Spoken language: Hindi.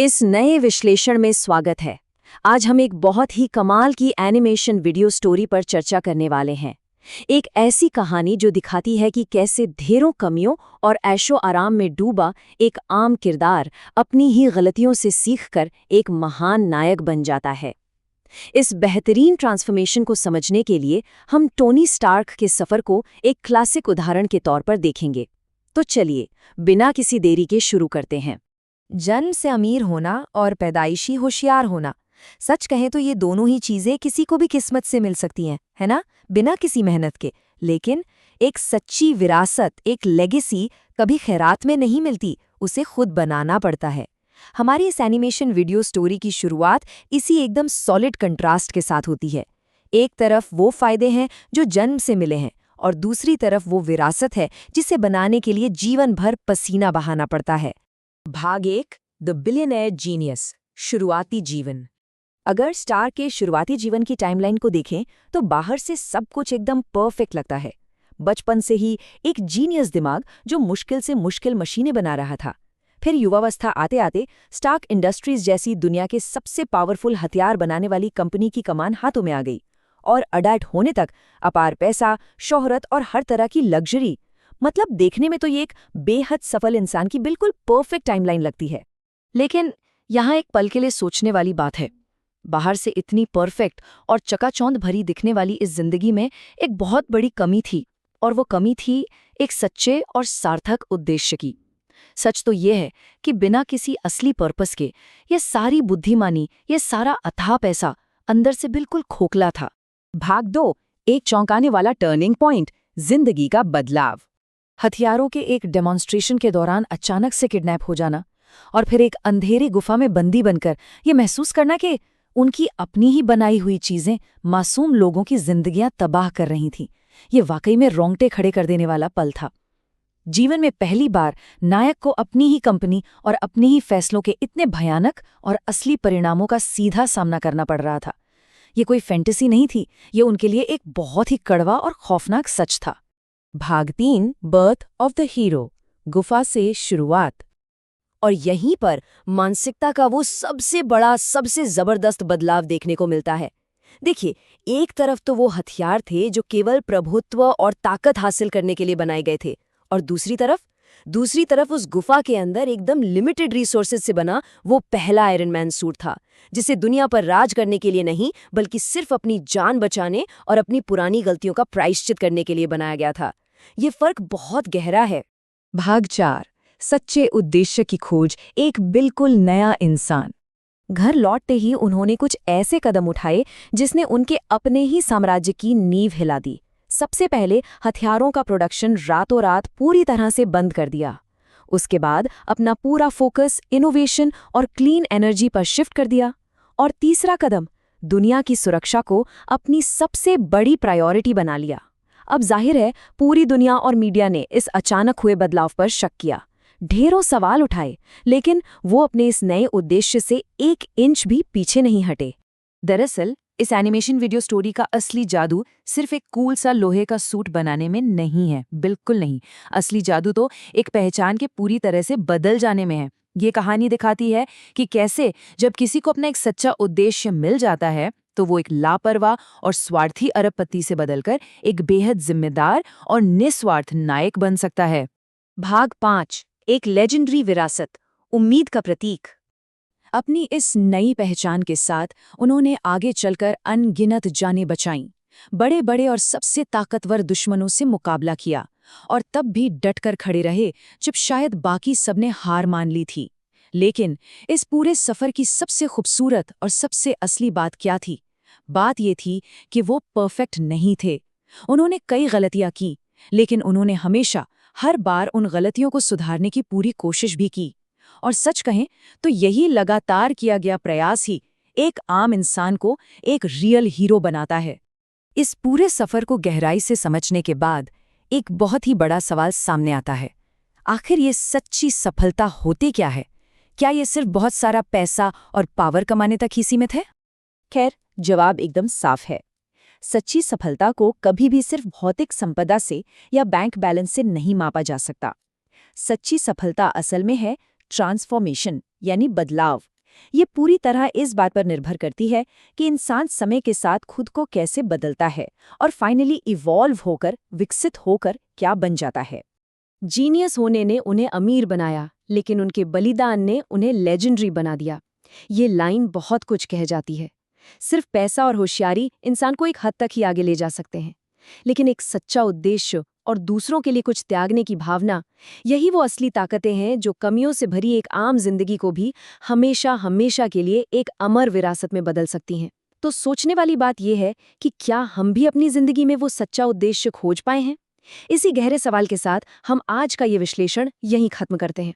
इस नए विश्लेषण में स्वागत है। आज हम एक बहुत ही कमाल की एनिमेशन वीडियो स्टोरी पर चर्चा करने वाले हैं। एक ऐसी कहानी जो दिखाती है कि कैसे ढेरों कमियों और ऐशो आराम में डूबा एक आम किरदार अपनी ही गलतियों से सीखकर एक महान नायक बन जाता है। इस बेहतरीन ट्रांसफॉर्मेशन को समझने के लिए हम टोनी स्टार्क के सफ़र को एक क्लासिक उदाहरण के तौर पर देखेंगे। तो चलिए, बिना किसी देरी के शुरू करते हैं। जन्म से अमीर होना और पैदाइशी होशियार होना, सच कहें तो ये दोनों ही चीजें किसी को भी किस्मत से मिल सकती हैं, है ना, बिना किसी मेहनत के। लेकिन एक सच्ची विरासत, एक लेगेसी कभी खैरात में नहीं मिलती, उसे खुद बनाना पड़ता है। हमारी इस एनिमेशन वीडियो स्टोरी की शुरुआत इसी एकदम सॉलिड कंट्रास्ट के साथ होती है। एक तरफ वो फायदे हैं जो जन्म से मिले हैं और दूसरी तरफ वो विरासत है जिसे बनाने के लिए जीवन भर पसीना बहाना पड़ता है। भाग 1, द बिलियनेयर जीनियस, शुरुआती जीवन। अगर स्टार के शुरुआती जीवन की टाइमलाइन को देखें तो बाहर से सब कुछ एकदम परफेक्ट लगता है। बचपन से ही एक जीनियस दिमाग जो मुश्किल से मुश्किल मशीनें बना रहा था। फिर युवावस्था आते आते स्टार्क इंडस्ट्रीज जैसी दुनिया के सबसे पावरफुल हथियार बनाने वाली कंपनी की कमान हाथों में आ गई। और अडल्ट होने तक अपार पैसा, शोहरत और हर तरह की लग्जरी। मतलब देखने में तो ये एक बेहद सफल इंसान की बिल्कुल परफेक्ट टाइमलाइन लगती है। लेकिन यहाँ एक पल के लिए सोचने वाली बात है। बाहर से इतनी परफेक्ट और चकाचौंध भरी दिखने वाली इस जिंदगी में एक बहुत बड़ी कमी थी, और वो कमी थी एक सच्चे और सार्थक उद्देश्य की। सच तो ये है कि बिना किसी असली पर्पस के ये सारी बुद्धिमानी, ये सारा अथाह पैसा अंदर से बिल्कुल खोखला था। भाग 2, एक चौंकाने वाला टर्निंग पॉइंट, जिंदगी का बदलाव। हथियारों के एक डेमोन्स्ट्रेशन के दौरान अचानक से किडनैप हो जाना और फिर एक अंधेरी गुफा में बंदी बनकर ये महसूस करना कि उनकी अपनी ही बनाई हुई चीजें मासूम लोगों की जिंदगियां तबाह कर रही थीं, ये वाकई में रोंगटे खड़े कर देने वाला पल था। जीवन में पहली बार नायक को अपनी ही कंपनी और अपने ही फैसलों के इतने भयानक और असली परिणामों का सीधा सामना करना पड़ रहा था। ये कोई फैंटेसी नहीं थी, ये उनके लिए एक बहुत ही कड़वा और खौफनाक सच था। भाग 3, बर्थ ऑफ द हीरो, गुफा से शुरुआत। और यहीं पर मानसिकता का वो सबसे बड़ा, सबसे जबरदस्त बदलाव देखने को मिलता है। देखिए, एक तरफ तो वो हथियार थे जो केवल प्रभुत्व और ताकत हासिल करने के लिए बनाए गए थे, और दूसरी तरफ उस गुफा के अंदर एकदम लिमिटेड रिसोर्सेज से बना वो पहला आयरन मैन सूट था, जिसे दुनिया पर राज करने के लिए नहीं बल्कि सिर्फ अपनी जान बचाने और अपनी पुरानी गलतियों का प्रायश्चित करने के लिए बनाया गया था। ये फर्क बहुत गहरा है। भाग 4, सच्चे उद्देश्य की खोज, एक बिल्कुल नया इंसान। घर लौटते ही उन्होंने कुछ ऐसे कदम उठाए जिसने उनके अपने ही साम्राज्य की नींव हिला दी। सबसे पहले हथियारों का प्रोडक्शन रातों रात पूरी तरह से बंद कर दिया। उसके बाद अपना पूरा फोकस इनोवेशन और क्लीन एनर्जी पर शिफ्ट कर दिया। और तीसरा कदम, दुनिया की सुरक्षा को अपनी सबसे बड़ी प्रायोरिटी बना लिया। अब जाहिर है पूरी दुनिया और मीडिया ने इस अचानक हुए बदलाव पर शक किया, ढेरों सवाल उठाए, लेकिन वो अपने इस नए उद्देश्य से 1 इंच भी पीछे नहीं हटे। दरअसल इस एनिमेशन वीडियो स्टोरी का असली जादू सिर्फ एक कूल सा लोहे का सूट बनाने में नहीं है, बिल्कुल नहीं। असली जादू तो एक पहचान के पूरी तरह से बदल जाने में है। ये कहानी दिखाती है कि कैसे जब किसी को अपना एक सच्चा उद्देश्य मिल जाता है तो वो एक लापरवाह और स्वार्थी अरबपति से बदलकर एक बेहद जिम्मेदार और निस्वार्थ नायक बन सकता है। भाग 5, एक लेजेंडरी विरासत, उम्मीद का प्रतीक। अपनी इस नई पहचान के साथ उन्होंने आगे चलकर अनगिनत जानें बचाईं, बड़े बड़े और सबसे ताकतवर दुश्मनों से मुकाबला किया, और तब भी डटकर खड़े रहे जब शायद बाकी सबने हार मान ली थी। लेकिन इस पूरे सफर की सबसे खूबसूरत और सबसे असली बात क्या थी? बात ये थी कि वो परफेक्ट नहीं थे। उन्होंने कई गलतियां की, लेकिन उन्होंने हमेशा हर बार उन गलतियों को सुधारने की पूरी कोशिश भी की। और सच कहें तो यही लगातार किया गया प्रयास ही एक आम इंसान को एक रियल हीरो बनाता है। इस पूरे सफर को गहराई से समझने के बाद एक बहुत ही बड़ा सवाल सामने आता है। आखिर ये सच्ची सफलता होती क्या है? क्या ये सिर्फ बहुत सारा पैसा और पावर कमाने तक ही सीमित है? खैर, जवाब एकदम साफ है। सच्ची सफलता को कभी भी सिर्फ भौतिक संपदा से या बैंक बैलेंस से नहीं मापा जा सकता। सच्ची सफलता असल में है ट्रांसफॉर्मेशन यानी बदलाव। ये पूरी तरह इस बात पर निर्भर करती है कि इंसान समय के साथ खुद को कैसे बदलता है और फाइनली इवॉल्व होकर, विकसित होकर क्या बन जाता है। जीनियस होने ने उन्हें अमीर बनाया, लेकिन उनके बलिदान ने उन्हें लेजेंडरी बना दिया। ये लाइन बहुत कुछ कह जाती है। सिर्फ पैसा और होशियारी इंसान को एक हद तक ही आगे ले जा सकते हैं, लेकिन एक सच्चा उद्देश्य और दूसरों के लिए कुछ त्यागने की भावना, यही वो असली ताकतें हैं जो कमियों से भरी एक आम जिंदगी को भी हमेशा हमेशा के लिए एक अमर विरासत में बदल सकती हैं। तो सोचने वाली बात यह है कि क्या हम भी अपनी जिंदगी में वो सच्चा उद्देश्य खोज पाए हैं? इसी गहरे सवाल के साथ हम आज का ये विश्लेषण यहीं खत्म करते हैं।